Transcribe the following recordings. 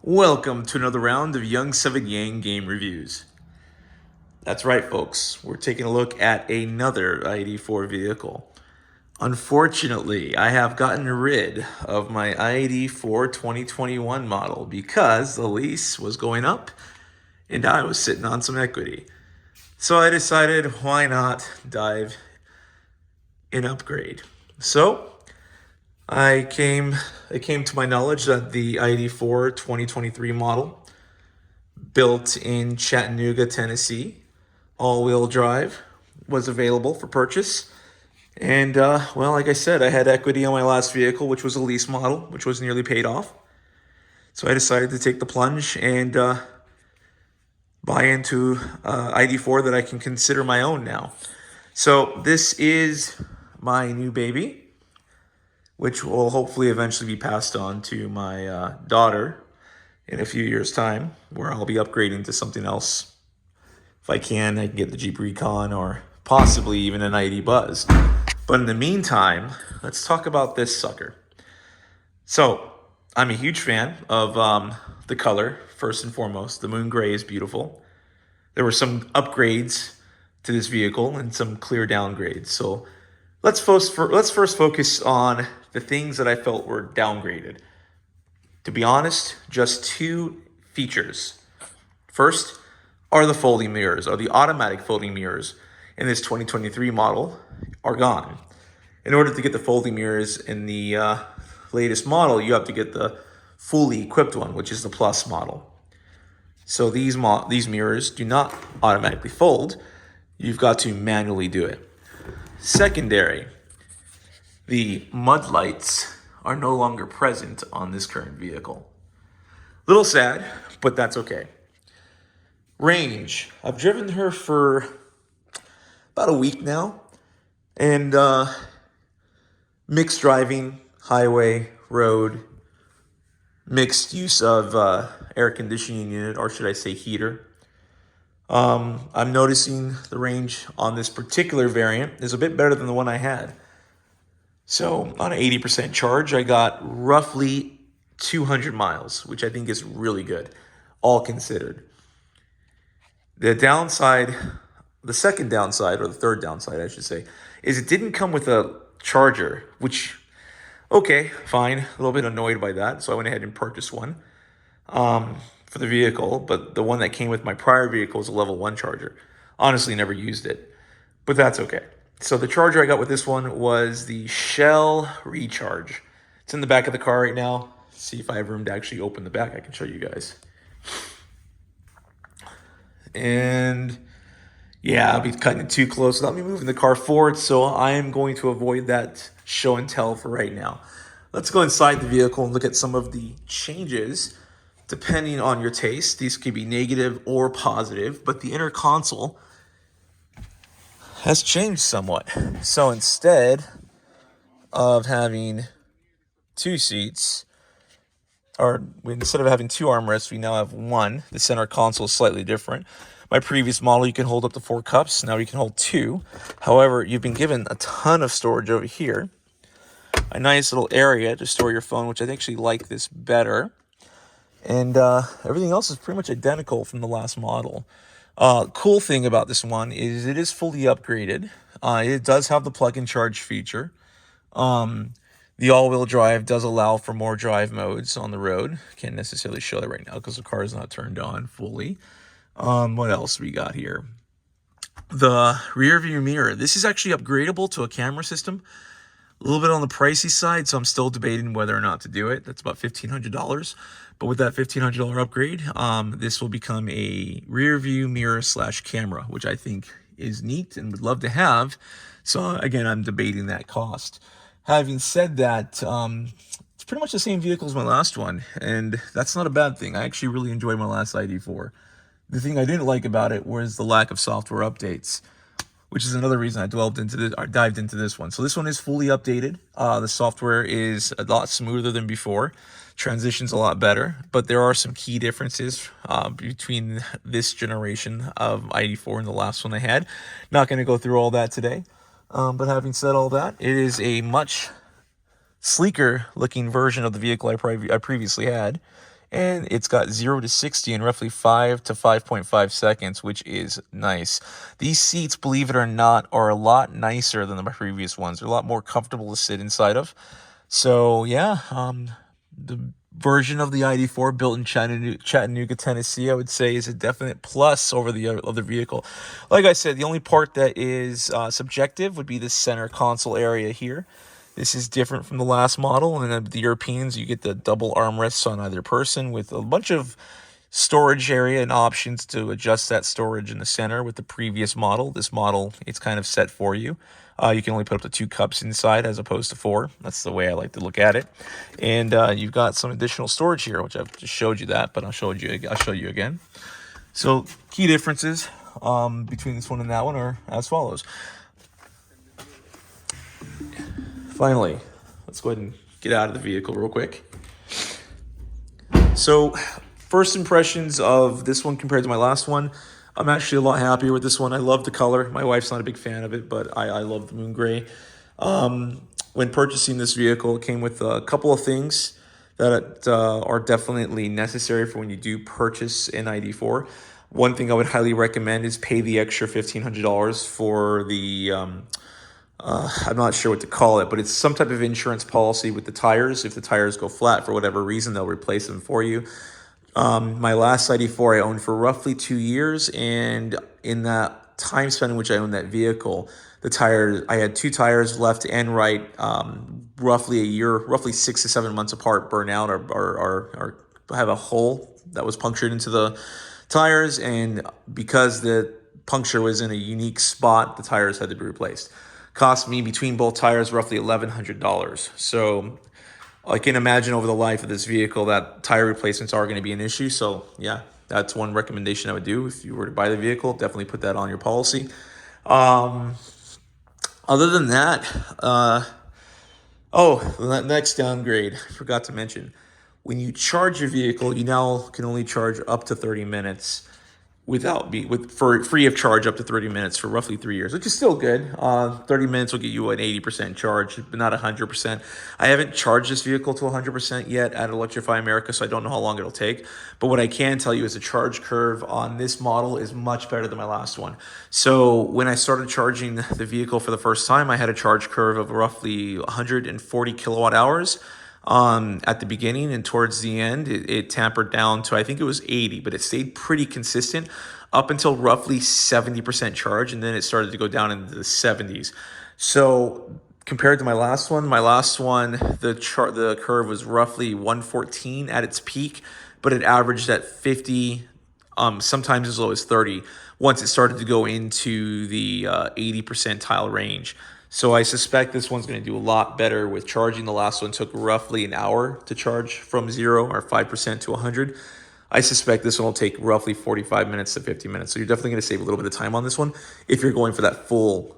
Welcome to another round of Young 7 Yang game reviews. That's right, folks. We're taking a look at another ID4 vehicle. Unfortunately, I have gotten rid of my ID4 2021 model because the lease was going up and I was sitting on some equity. So I decided, why not dive and upgrade? So it came to my knowledge that the ID4 2023 model, built in Chattanooga, Tennessee, all-wheel drive, was available for purchase. And, well, like I said, I had equity on my last vehicle, which was a lease model, which was nearly paid off. So I decided to take the plunge and buy into ID4 that I can consider my own now. So this is my new baby, which will hopefully eventually be passed on to my daughter in a few years' time, where I'll be upgrading to something else. If I can get the Jeep Recon or possibly even an ID Buzz. But in the meantime, let's talk about this sucker. So, I'm a huge fan of the color, first and foremost. The moon gray is beautiful. There were some upgrades to this vehicle and some clear downgrades. So, let's first focus on the things that I felt were downgraded. To be honest, just two features. First are the folding mirrors, or the automatic folding mirrors in this 2023 model are gone. In order to get the folding mirrors in the latest model, you have to get the fully equipped one, which is the Plus model. So these mirrors do not automatically fold. You've got to manually do it. Secondary, the mud lights are no longer present on this current vehicle. Little sad, but that's okay. Range. I've driven her for about a week now, and mixed driving, highway, road, mixed use of air conditioning unit, or should I say heater. I'm noticing the range on this particular variant is a bit better than the one I had. So on an 80% charge, I got roughly 200 miles, which I think is really good, all considered. The second downside, or the third downside, I should say, is it didn't come with a charger, which, okay, fine. A little bit annoyed by that, so I went ahead and purchased one for the vehicle, but the one that came with my prior vehicle is a level 1 charger. Honestly, never used it, but that's okay. So the charger I got with this one was the Shell Recharge. It's in the back of the car right now. See if I have room to actually open the back. I can show you guys. And yeah, I'll be cutting it too close without me moving the car forward, so I am going to avoid that show and tell for right now. Let's go inside the vehicle and look at some of the changes depending on your taste. These could be negative or positive, but the inner console has changed somewhat. So instead of having two seats, or instead of having two armrests, we now have one. The center console is slightly different. My previous model, you can hold up to 4 cups. Now you can hold 2. However, you've been given a ton of storage over here. A nice little area to store your phone, which I actually like this better. And everything else is pretty much identical from the last model. Cool thing about this one is it is fully upgraded. It does have the plug and charge feature. The all-wheel drive does allow for more drive modes on the road. Can't necessarily show that right now because the car is not turned on fully. What else we got here? The rear view mirror. This is actually upgradable to a camera system. A little bit on the pricey side, so I'm still debating whether or not to do it. That's about $1,500. But with that $1,500 upgrade, this will become a rear view mirror / camera, which I think is neat and would love to have. So again, I'm debating that cost. Having said that, it's pretty much the same vehicle as my last one, and that's not a bad thing. I actually really enjoyed my last ID4. The thing I didn't like about it was the lack of software updates, which is another reason I dived into this one. So this one is fully updated. The software is a lot smoother than before. Transition's a lot better, but there are some key differences between this generation of ID4 and the last one I had. Not going to go through all that today. But having said all that, it is a much sleeker looking version of the vehicle I previously had. and it's got 0 to 60 in roughly 5 to 5.5 seconds, which is nice. These seats, believe it or not, are a lot nicer than the previous ones. They're a lot more comfortable to sit inside of. So yeah, the version of the ID4 built in Chattanooga, Tennessee, I would say is a definite plus over the other vehicle. Like I said, the only part that is subjective would be the center console area here. This is different from the last model, and the Europeans, you get the double armrests on either person with a bunch of storage area and options to adjust that storage in the center. With the previous model, this model, it's kind of set for you. You can only put up to 2 cups inside as opposed to 4. That's the way I like to look at it. And you've got some additional storage here, which I've just showed you that, but I'll show you again. So key differences between this one and that one are as follows. Finally, let's go ahead and get out of the vehicle real quick. So first impressions of this one compared to my last one, I'm actually a lot happier with this one. I love the color. My wife's not a big fan of it, but I love the moon gray. When purchasing this vehicle, it came with a couple of things that are definitely necessary for when you do purchase an ID4. One thing I would highly recommend is pay the extra $1,500 for the, I'm not sure what to call it, but it's some type of insurance policy with the tires. If the tires go flat for whatever reason, they'll replace them for you. My last ID4 I owned for roughly 2 years, and in that time span in which I owned that vehicle, the tires, I had 2 tires left and right, roughly a year, roughly 6 to 7 months apart, burn out or have a hole that was punctured into the tires, and because the puncture was in a unique spot, the tires had to be replaced. Cost me between both tires roughly $1,100. So I can imagine over the life of this vehicle that tire replacements are going to be an issue. So yeah, that's one recommendation I would do if you were to buy the vehicle. Definitely put that on your policy. Other than that, the next downgrade, I forgot to mention. When you charge your vehicle, you now can only charge up to 30 minutes for free of charge up to 30 minutes for roughly 3 years, which is still good. 30 minutes will get you an 80% charge, but not 100%. I haven't charged this vehicle to 100% yet at Electrify America, so I don't know how long it'll take. But what I can tell you is the charge curve on this model is much better than my last one. So when I started charging the vehicle for the first time, I had a charge curve of roughly 140 kilowatt hours. At the beginning, and towards the end, it tampered down to, I think it was 80, but it stayed pretty consistent up until roughly 70% charge, and then it started to go down into the 70s. So compared to my last one, the curve was roughly 114 at its peak, but it averaged at 50, sometimes as low as 30, once it started to go into the 80 percentile range. So I suspect this one's going to do a lot better with charging. The last one took roughly an hour to charge from 0 or 5% to 100. I suspect this one will take roughly 45 minutes to 50 minutes. So you're definitely going to save a little bit of time on this one if you're going for that full,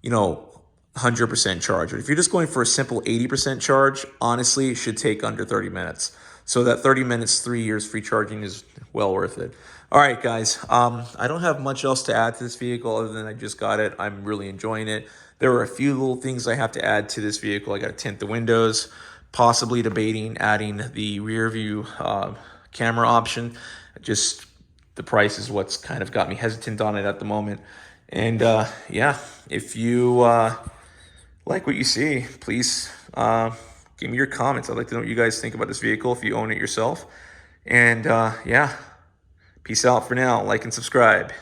100% charge. But if you're just going for a simple 80% charge, honestly, it should take under 30 minutes. So that 30 minutes, 3 years free charging is well worth it. All right, guys. I don't have much else to add to this vehicle other than I just got it. I'm really enjoying it. There are a few little things I have to add to this vehicle. I got to tint the windows, possibly debating adding the rear view camera option. Just the price is what's kind of got me hesitant on it at the moment. And yeah, if you like what you see, please give me your comments. I'd like to know what you guys think about this vehicle if you own it yourself. And yeah, peace out for now. Like and subscribe.